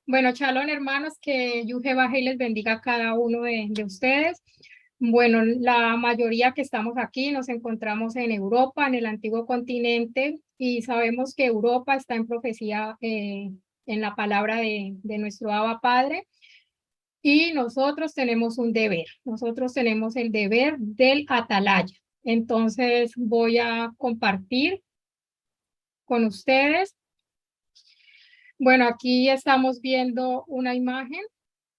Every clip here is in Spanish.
Bueno, shalom hermanos, que Yuje baje y les bendiga a cada uno de ustedes. Bueno, la mayoría que estamos aquí nos encontramos en Europa, en el antiguo continente, y sabemos que Europa está en profecía en la palabra de nuestro Abba Padre, y nosotros tenemos un deber. Nosotros tenemos el deber del atalaya. Entonces voy a compartir con ustedes. Bueno, aquí estamos viendo una imagen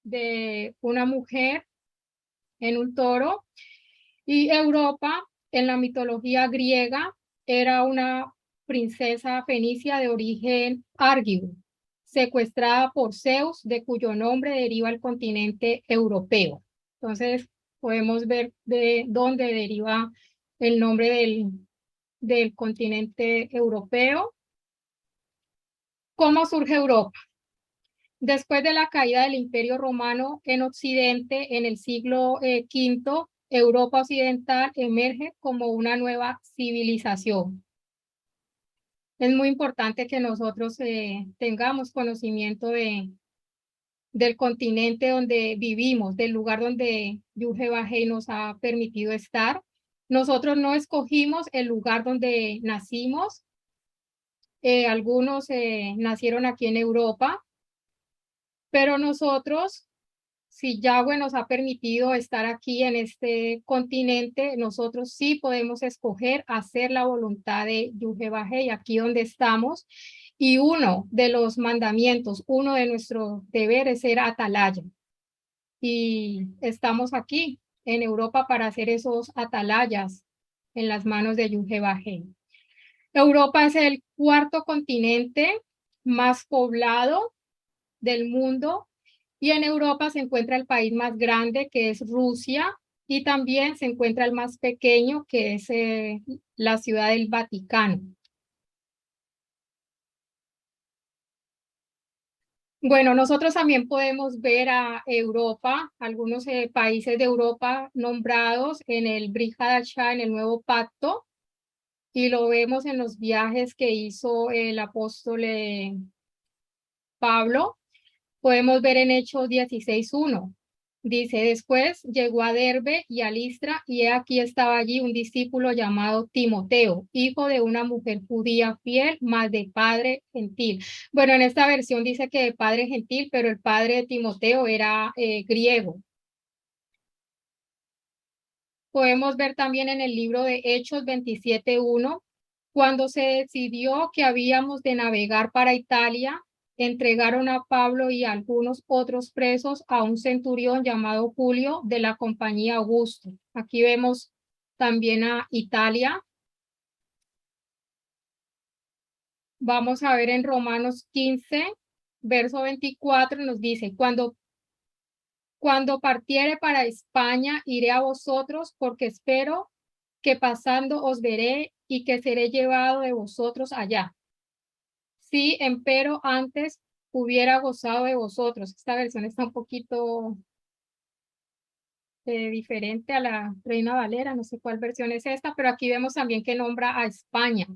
de una mujer en un toro, y Europa en la mitología griega era una princesa fenicia de origen argivo, secuestrada por Zeus, de cuyo nombre deriva el continente europeo. Entonces podemos ver de dónde deriva el nombre del continente europeo. ¿Cómo surge Europa? Después de la caída del Imperio Romano en Occidente, en el siglo V, Europa Occidental emerge como una nueva civilización. Es muy importante que nosotros tengamos conocimiento del continente donde vivimos, del lugar donde Yuhe Bajei nos ha permitido estar. Nosotros no escogimos el lugar donde nacimos. Algunos nacieron aquí en Europa, pero nosotros, si Yahweh nos ha permitido estar aquí en este continente, nosotros sí podemos escoger hacer la voluntad de Yuhe Bajei aquí donde estamos. Y uno de los mandamientos, uno de nuestros deberes es ser atalaya. Y estamos aquí en Europa para hacer esos atalayas en las manos de Yuhe Bajei. Europa es el cuarto continente más poblado del mundo, y en Europa se encuentra el país más grande, que es Rusia, y también se encuentra el más pequeño, que es la ciudad del Vaticano. Bueno, nosotros también podemos ver a Europa, algunos países de Europa nombrados en el Brit Hadashah, en el Nuevo Pacto, y lo vemos en los viajes que hizo el apóstol Pablo. Podemos ver en Hechos 16:1. Dice, después llegó a Derbe y a Listra, y he aquí estaba allí un discípulo llamado Timoteo, hijo de una mujer judía fiel, mas de padre gentil. Bueno, en esta versión dice que de padre gentil, pero el padre de Timoteo era griego. Podemos ver también en el libro de Hechos 27:1, cuando se decidió que habíamos de navegar para Italia, entregaron a Pablo y a algunos otros presos a un centurión llamado Julio de la compañía Augusto. Aquí vemos también a Italia. Vamos a ver en Romanos 15, verso 24, nos dice, cuando partiere para España, iré a vosotros, porque espero que pasando os veré y que seré llevado de vosotros allá. Si empero antes hubiera gozado de vosotros. Esta versión está un poquito diferente a la Reina Valera, no sé cuál versión es esta, pero aquí vemos también que nombra a España.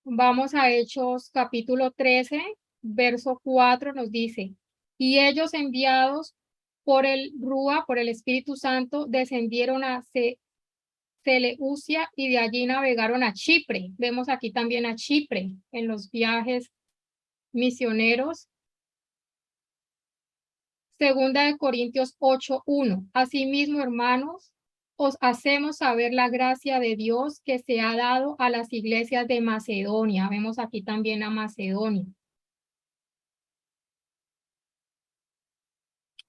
Vamos a Hechos capítulo 13, verso 4, nos dice, y ellos enviados por el Rúa, por el Espíritu Santo, descendieron a Seleucia y de allí navegaron a Chipre. Vemos aquí también a Chipre en los viajes misioneros. Segunda de Corintios 8:1. Asimismo, hermanos, os hacemos saber la gracia de Dios que se ha dado a las iglesias de Macedonia. Vemos aquí también a Macedonia.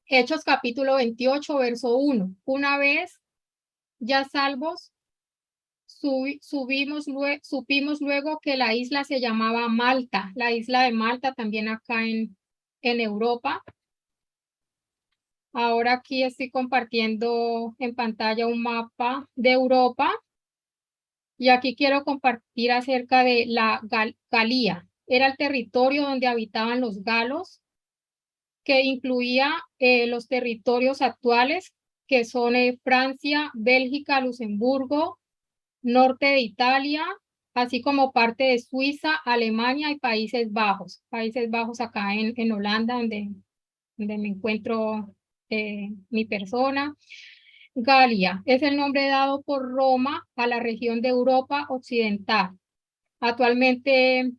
Hechos capítulo 28, verso 1. Una vez ya salvos, supimos luego que la isla se llamaba Malta, la isla de Malta también acá en Europa. Ahora aquí estoy compartiendo en pantalla un mapa de Europa, y aquí quiero compartir acerca de la Galía. Era el territorio donde habitaban los galos, que incluía los territorios actuales, que son Francia, Bélgica, Luxemburgo, norte de Italia, así como parte de Suiza, Alemania y Países Bajos. Países Bajos acá en Holanda, donde me encuentro mi persona. Galia es el nombre dado por Roma a la región de Europa Occidental. Actualmente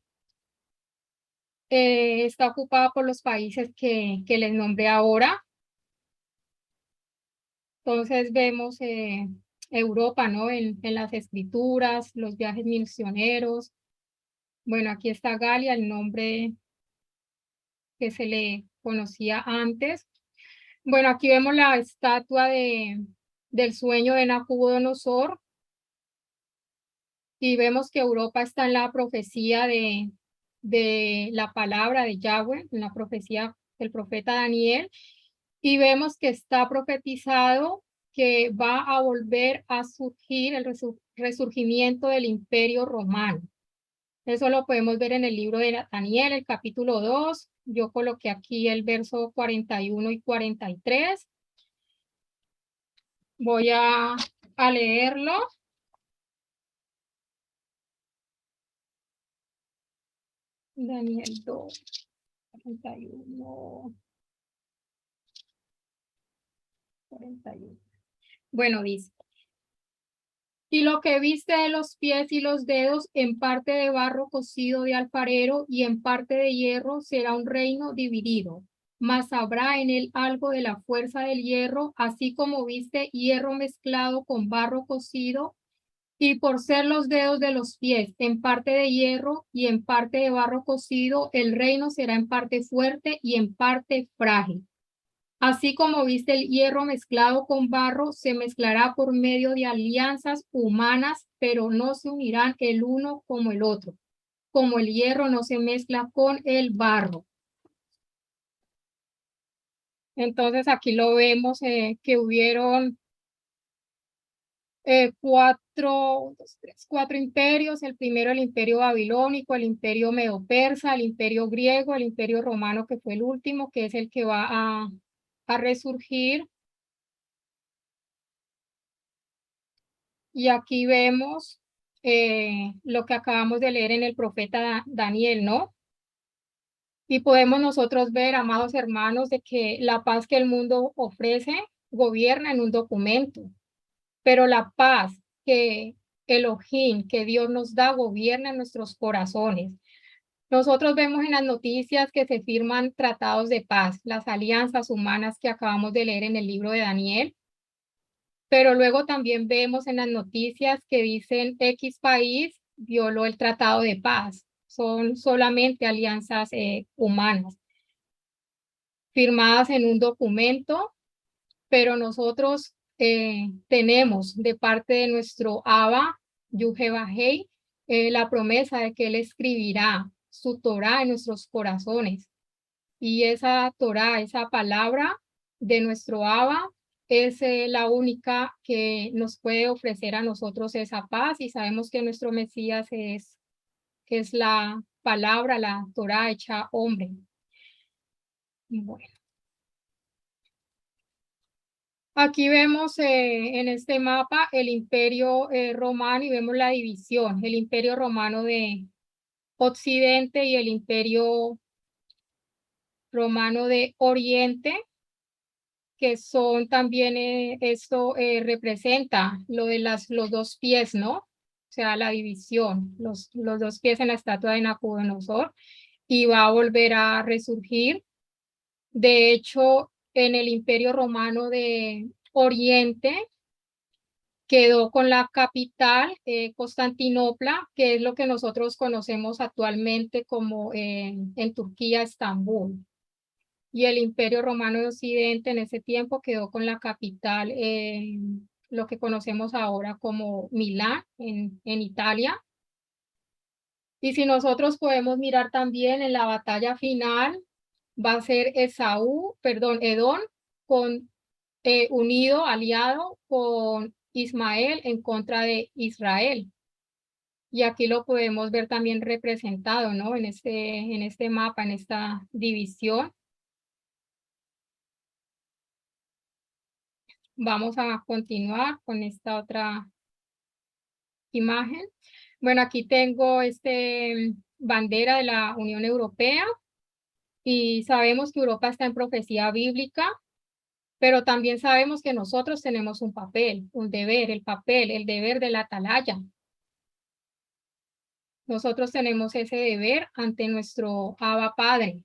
está ocupada por los países que les nombré ahora. Entonces vemos Europa, ¿no? En las escrituras, los viajes misioneros. Bueno, aquí está Galia, el nombre que se le conocía antes. Bueno, aquí vemos la estatua del sueño de Nabucodonosor y vemos que Europa está en la profecía de la palabra de Yahweh, en la profecía del profeta Daniel, y vemos que está profetizado que va a volver a surgir el resurgimiento del Imperio Romano. Eso lo podemos ver en el libro de Daniel, el capítulo 2. Yo coloqué aquí el verso 41 y 43. Voy a leerlo. Daniel 2, 41, 41. Bueno, dice. Y lo que viste de los pies y los dedos, en parte de barro cocido de alfarero y en parte de hierro, será un reino dividido. Mas habrá en él algo de la fuerza del hierro, así como viste hierro mezclado con barro cocido, y por ser los dedos de los pies en parte de hierro y en parte de barro cocido, el reino será en parte fuerte y en parte frágil. Así como viste el hierro mezclado con barro, se mezclará por medio de alianzas humanas, pero no se unirán el uno como el otro, como el hierro no se mezcla con el barro. Entonces aquí lo vemos que hubieron cuatro imperios. El primero, el imperio babilónico, el imperio medo-persa, el imperio griego, el imperio romano, que fue el último, que es el que va a resurgir. Y aquí vemos lo que acabamos de leer en el profeta Daniel, ¿no? Y podemos nosotros ver, amados hermanos, de que la paz que el mundo ofrece gobierna en un documento, pero la paz que Elohim, que Dios nos da, gobierna en nuestros corazones. Nosotros vemos en las noticias que se firman tratados de paz, las alianzas humanas que acabamos de leer en el libro de Daniel, pero luego también vemos en las noticias que dicen X país violó el tratado de paz. Son solamente alianzas humanas firmadas en un documento, pero nosotros tenemos de parte de nuestro Abba, Yuhebahei, la promesa de que Él escribirá su Torah en nuestros corazones. Y esa Torah, esa palabra de nuestro Abba, es la única que nos puede ofrecer a nosotros esa paz, y sabemos que nuestro Mesías es la palabra, la Torah hecha hombre. Bueno. Aquí vemos en este mapa el imperio romano y vemos la división, el imperio romano de Occidente y el imperio romano de Oriente, que son también, esto representa lo de los dos pies, ¿no? O sea, la división, los dos pies en la estatua de Nabucodonosor, y va a volver a resurgir. De hecho, en el imperio romano de Oriente, quedó con la capital, Constantinopla, que es lo que nosotros conocemos actualmente como en Turquía, Estambul. Y el Imperio Romano de Occidente en ese tiempo quedó con la capital, lo que conocemos ahora como Milán, en Italia. Y si nosotros podemos mirar también en la batalla final, va a ser Edom, con, unido, aliado con Ismael en contra de Israel. Y aquí lo podemos ver también representado, ¿no? En este mapa, en esta división. Vamos a continuar con esta otra imagen. Bueno, aquí tengo bandera de la Unión Europea y sabemos que Europa está en profecía bíblica, pero también sabemos que nosotros tenemos un papel, un deber, el deber de la atalaya. Nosotros tenemos ese deber ante nuestro Abba Padre.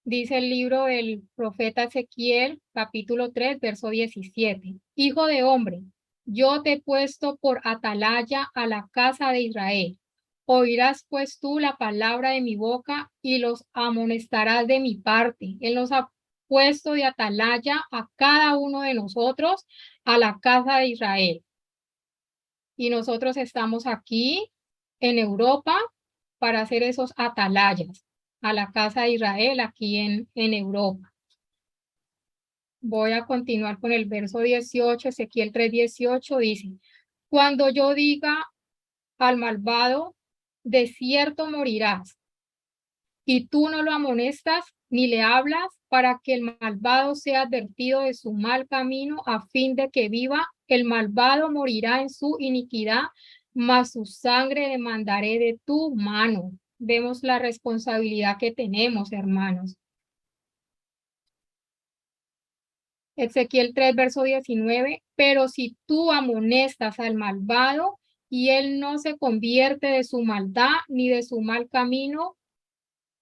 Dice el libro del profeta Ezequiel, capítulo 3, verso 17. Hijo de hombre, yo te he puesto por atalaya a la casa de Israel. Oirás pues tú la palabra de mi boca y los amonestarás de mi parte. Él nos ha puesto de atalaya a cada uno de nosotros a la casa de Israel. Y nosotros estamos aquí en Europa para hacer esos atalayas a la casa de Israel aquí en Europa. Voy a continuar con el verso 18, Ezequiel 3:18 dice, cuando yo diga al malvado, de cierto morirás, y tú no lo amonestas ni le hablas para que el malvado sea advertido de su mal camino a fin de que viva, el malvado morirá en su iniquidad, mas su sangre demandaré de tu mano. Vemos la responsabilidad que tenemos, hermanos. Ezequiel 3, verso 19, pero si tú amonestas al malvado y él no se convierte de su maldad ni de su mal camino,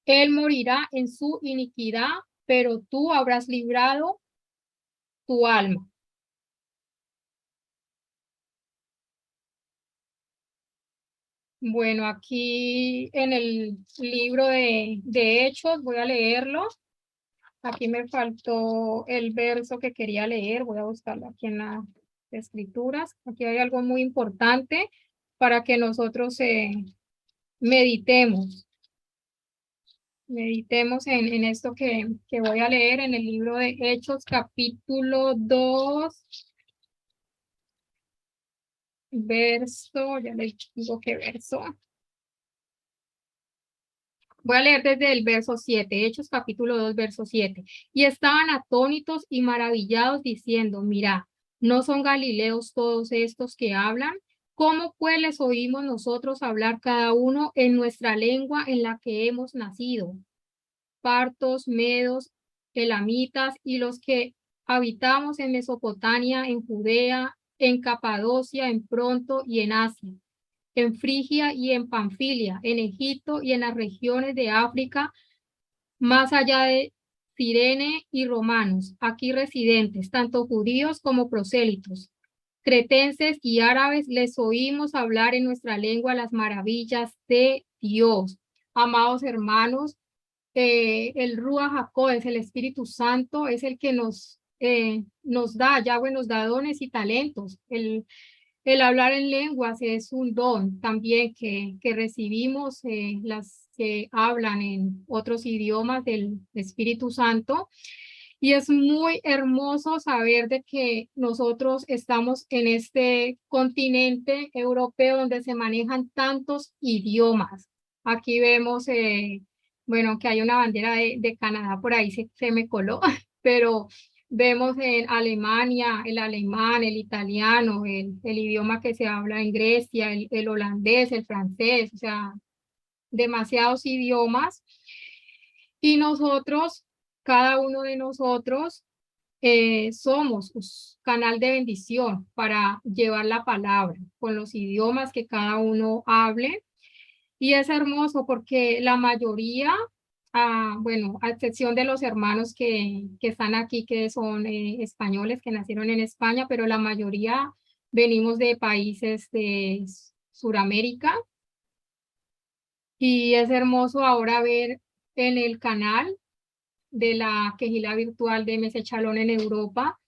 él morirá en su iniquidad, pero tú habrás librado tu alma. Bueno, aquí en el libro de Hechos, voy a leerlo. Aquí me faltó el verso que quería leer, voy a buscarlo aquí en las escrituras. Aquí hay algo muy importante para que nosotros meditemos. Meditemos en esto que voy a leer en el libro de Hechos, capítulo 2, verso, ya les digo qué verso. Voy a leer desde el verso 7, Hechos capítulo 2, verso 7. Y estaban atónitos y maravillados diciendo, mira, ¿no son galileos todos estos que hablan? ¿Cómo pues les oímos nosotros hablar cada uno en nuestra lengua en la que hemos nacido? Partos, medos, elamitas y los que habitamos en Mesopotamia, en Judea, en Capadocia, en Ponto y en Asia, en Frigia y en Panfilia, en Egipto y en las regiones de África, más allá de Cirene y romanos, aquí residentes, tanto judíos como prosélitos, cretenses y árabes, les oímos hablar en nuestra lengua las maravillas de Dios. Amados hermanos, el Ruach HaKodesh, el Espíritu Santo, es el que nos da, Yahweh nos da dones y talentos. El hablar en lenguas es un don también que recibimos, las que hablan en otros idiomas del Espíritu Santo. Y es muy hermoso saber de que nosotros estamos en este continente europeo donde se manejan tantos idiomas. Aquí vemos, bueno, que hay una bandera de Canadá por ahí, se me coló, pero vemos en Alemania, el alemán, el italiano, el idioma que se habla en Grecia, el holandés, el francés, o sea, demasiados idiomas. Y nosotros, cada uno de nosotros, somos un canal de bendición para llevar la palabra con los idiomas que cada uno hable. Y es hermoso porque la mayoría, bueno, a excepción de los hermanos que están aquí, que son españoles, que nacieron en España, pero la mayoría venimos de países de Suramérica. Y es hermoso ahora ver en el canal de la Quejila Virtual de MS Chalón en Europa,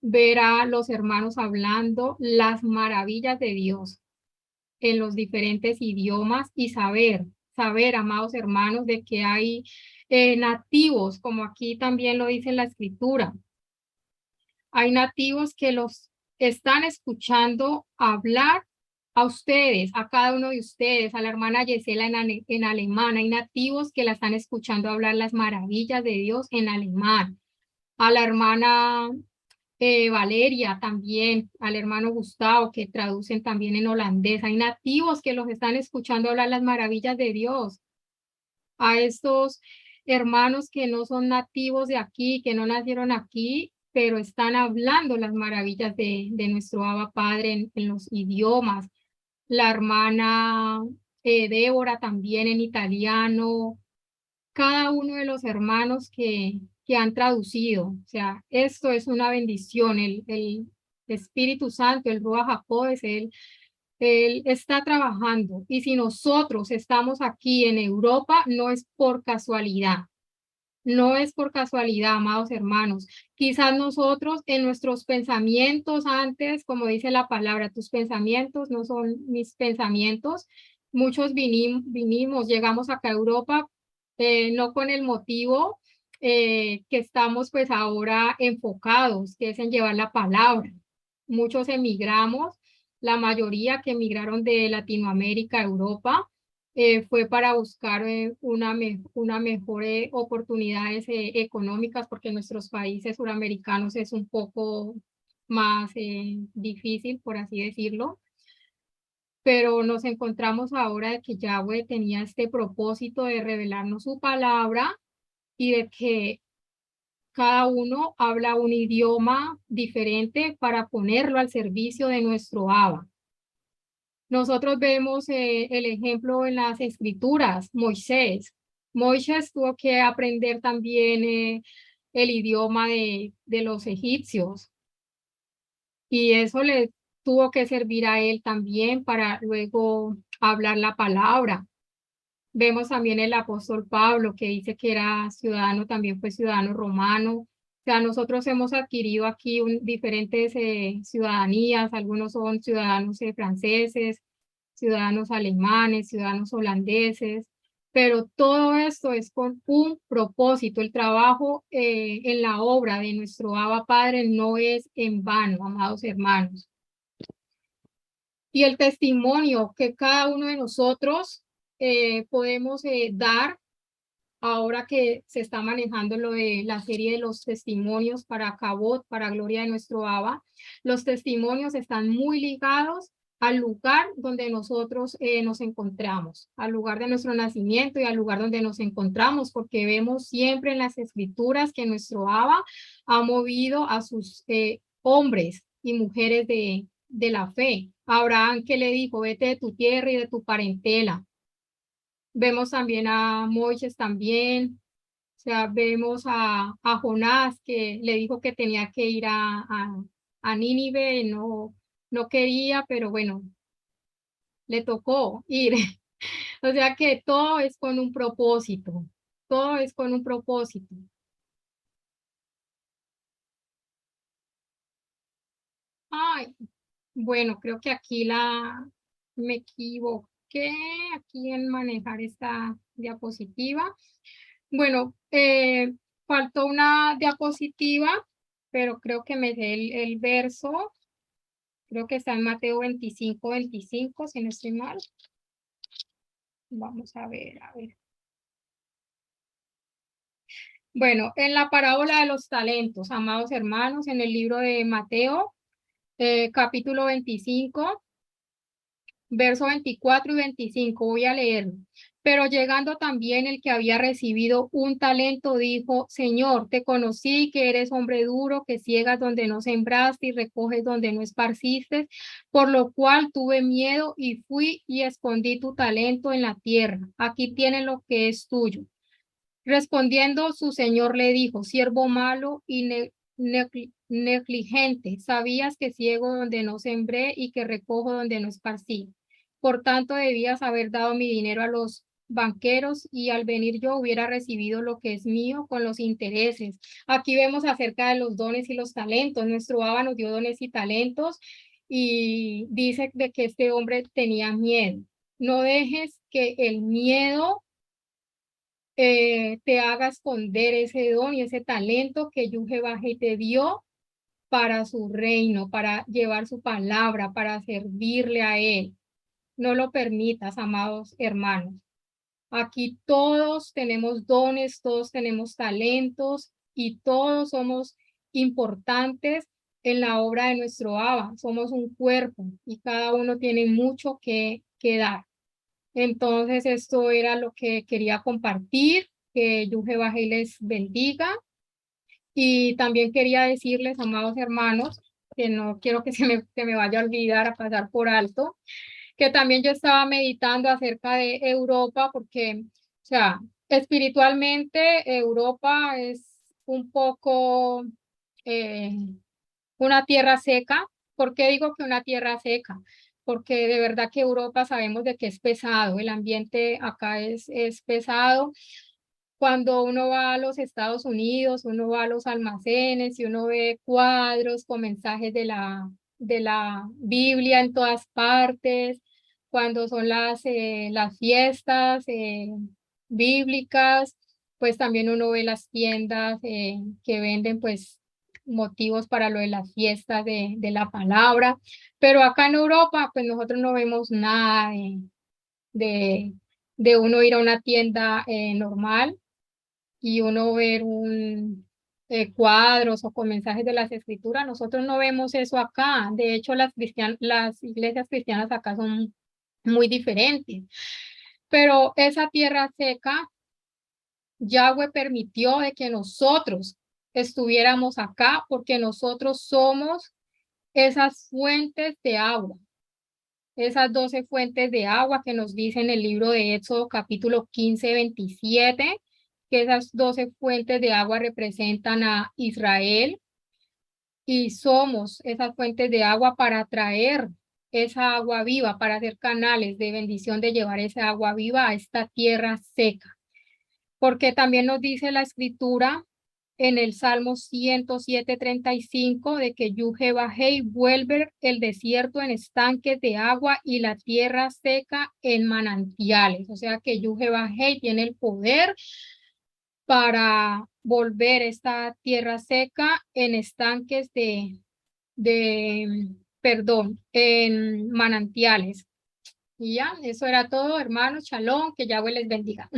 ver a los hermanos hablando las maravillas de Dios en los diferentes idiomas y saber, amados hermanos, de que hay nativos, como aquí también lo dice la escritura. Hay nativos que los están escuchando hablar a ustedes, a cada uno de ustedes, a la hermana Yesela en alemán. Hay nativos que la están escuchando hablar las maravillas de Dios en alemán. A la hermana Valeria también, al hermano Gustavo, que traducen también en holandés. Hay nativos que los están escuchando hablar las maravillas de Dios. A estos hermanos que no son nativos de aquí, que no nacieron aquí, pero están hablando las maravillas de nuestro Abba Padre en los idiomas. La hermana Débora también en italiano, cada uno de los hermanos que han traducido. O sea, esto es una bendición. El Espíritu Santo, el Ruach HaKodesh, él está trabajando. Y si nosotros estamos aquí en Europa, no es por casualidad. No es por casualidad, amados hermanos. Quizás nosotros en nuestros pensamientos antes, como dice la palabra, tus pensamientos no son mis pensamientos. Muchos vinimos, llegamos acá a Europa, no con el motivo que estamos pues ahora enfocados, que es en llevar la palabra. Muchos emigramos, la mayoría que emigraron de Latinoamérica a Europa fue para buscar una mejor oportunidades económicas, porque en nuestros países suramericanos es un poco más difícil, por así decirlo. Pero nos encontramos ahora de que Yahweh tenía este propósito de revelarnos su palabra y de que cada uno habla un idioma diferente para ponerlo al servicio de nuestro Abba. Nosotros vemos el ejemplo en las escrituras, Moisés. Moisés tuvo que aprender también el idioma de los egipcios y eso le tuvo que servir a él también para luego hablar la palabra. Vemos también el apóstol Pablo que dice que era ciudadano, también fue ciudadano romano. O sea, nosotros hemos adquirido aquí diferentes ciudadanías, algunos son ciudadanos franceses, ciudadanos alemanes, ciudadanos holandeses, pero todo esto es con un propósito. El trabajo en la obra de nuestro Abba Padre no es en vano, amados hermanos. Y el testimonio que cada uno de nosotros podemos dar ahora que se está manejando lo de la serie de los testimonios para Cabot, para gloria de nuestro Abba, los testimonios están muy ligados al lugar donde nosotros nos encontramos, al lugar de nuestro nacimiento y al lugar donde nos encontramos, porque vemos siempre en las escrituras que nuestro Abba ha movido a sus hombres y mujeres de la fe. Abraham que le dijo, vete de tu tierra y de tu parentela. Vemos también a Moisés también, o sea, vemos a Jonás que le dijo que tenía que ir a Nínive, no quería, pero bueno, le tocó ir. O sea que todo es con un propósito, todo es con un propósito. Ay, bueno, creo que aquí me equivoqué aquí en manejar esta diapositiva. Bueno, faltó una diapositiva, pero creo que me sé el verso. Creo que está en Mateo 25, si no estoy mal. Vamos a ver, a ver. Bueno, en la parábola de los talentos, amados hermanos, en el libro de Mateo, capítulo 25, verso 24 y 25, voy a leerlo. Pero llegando también el que había recibido un talento, dijo, Señor, te conocí que eres hombre duro, que ciegas donde no sembraste y recoges donde no esparciste, por lo cual tuve miedo y fui y escondí tu talento en la tierra. Aquí tienes lo que es tuyo. Respondiendo su señor le dijo, siervo malo y negligente, sabías que ciego donde no sembré y que recojo donde no esparcí. Por tanto, debías haber dado mi dinero a los banqueros y al venir yo hubiera recibido lo que es mío con los intereses. Aquí vemos acerca de los dones y los talentos. Nuestro Abba nos dio dones y talentos y dice de que este hombre tenía miedo. No dejes que el miedo te haga esconder ese don y ese talento que Yujebaje te dio para su reino, para llevar su palabra, para servirle a él. No lo permitas, amados hermanos. Aquí todos tenemos dones, todos tenemos talentos y todos somos importantes en la obra de nuestro Abba. Somos un cuerpo y cada uno tiene mucho que dar. Entonces, esto era lo que quería compartir, que Yuje Bajé les bendiga. Y también quería decirles, amados hermanos, que no quiero que se me vaya a olvidar, a pasar por alto, que también yo estaba meditando acerca de Europa, porque, o sea, espiritualmente Europa es un poco eh, una tierra seca. ¿Por qué digo que una tierra seca? Porque de verdad que Europa sabemos de que es pesado, el ambiente acá es pesado. Cuando uno va a los Estados Unidos, uno va a los almacenes y uno ve cuadros con mensajes de la Biblia en todas partes, cuando son las fiestas bíblicas, pues también uno ve las tiendas que venden pues motivos para lo de las fiestas de la palabra, pero acá en Europa pues nosotros no vemos nada de, de uno ir a una tienda normal y uno ver un cuadros o con mensajes de las escrituras. Nosotros no vemos eso acá. De hecho, las iglesias cristianas acá son muy diferentes. Pero esa tierra seca, Yahweh permitió de que nosotros estuviéramos acá porque nosotros somos esas fuentes de agua, esas 12 fuentes de agua que nos dice en el libro de Éxodo capítulo 15-27, que esas 12 fuentes de agua representan a Israel y somos esas fuentes de agua para traer esa agua viva, para hacer canales de bendición de llevar esa agua viva a esta tierra seca. Porque también nos dice la escritura en el Salmo 107:35 de que Yuhe Bajei vuelve el desierto en estanques de agua y la tierra seca en manantiales. O sea que Yuhe Bajei tiene el poder para volver esta tierra seca en estanques perdón, en manantiales. Y ya, eso era todo, hermanos. Shalom, que Yahweh les bendiga.